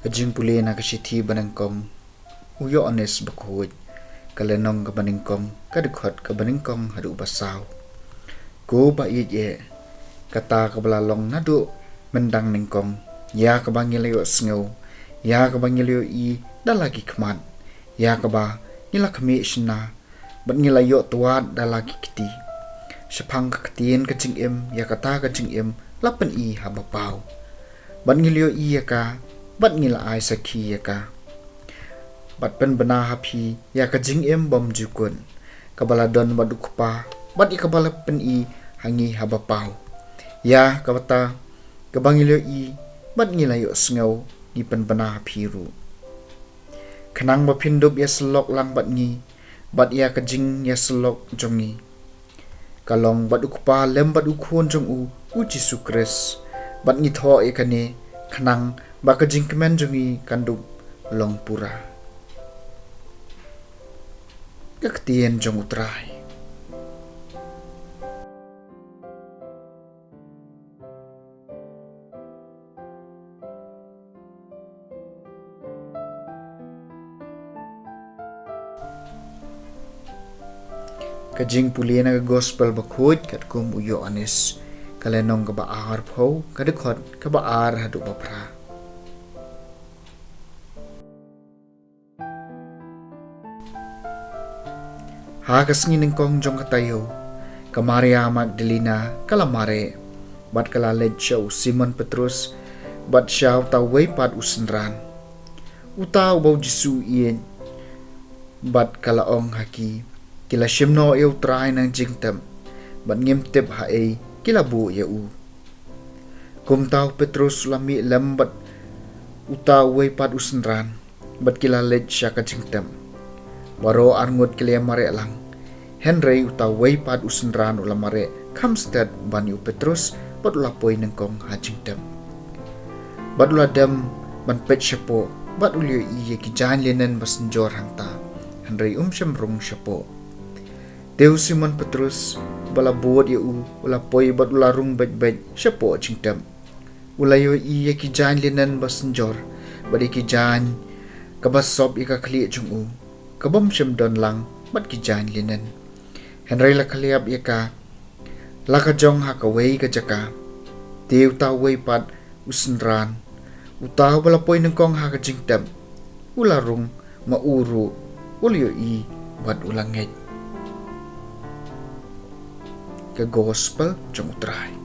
Kajing puli na kasiti banangkong uyo ones bakuj kalenong ka baningkong kadukot ka baningkong hadu basaw ko ba ye kata ka balalong nadu mendang ningkong ya ka bangilyo sngo ya ka bangilyo I dalagi kman ya ka ba nila kami shna bat ngilayo tuat dalagi kiti sepang katin kacing im ya kata kacing im lapan I habapau bat ngilyo I ya ka bat ngila ai sakhi ya ka bat pen bana hapi ya ka jing em bom jukun kabala don badukpa bat ikabala pen I hangi habapau ya kabata kabangilyo I bat ngila yo sngo ni pen bana hapi ru kanang ba pindup ya selok lang bat ngi bat ya ka jing ya selok jongi kalong badukpa lem badukun jong u Jesu Kris bat ngi tho e kane kanang baka jingkemen jongi kanduk long pura kaktien jong utrai kajing pulien aga gospel bakhoj kat kum uyo anis kalenong ka baar phau kadukot ka baar hadu bapra hakas nginingkong jong katayo ka Maria Magdalena kalamare bat kalaled siya Simon Petrus bat siya taway pat usenran utaw baw Jesu iyan bat kalaong haki kila simno yaw try ng jingtem bat ngimtip hae kila bu yau kumtaw Petrus lami lambat utaw way pat usenran bat kila led siya ka jingtem baro arngot kila mare lang Henry utaway pad usenran ulamare kamstad banyu Petrus bat ulapoy nengkong hajingtem bat uladam ban pet syapo bat ulyo iya kijan lenen basenjor hangta Henry syamrung syapo Teu Simon Petrus bala buat yau ulapoy bat ularung bet syapo jingtem ulayo iya kijan lenen basenjor bat ikijan kabasop ika kli jungu kabom syamdon lang bat kijan lenen Henry la kaliap yaka laka jong hakaway ka jaka Teu taway pat usenran utaw balapoy nengkong haka jingtem ularung mauru ulyo I bat ulangit ka gospel jong utray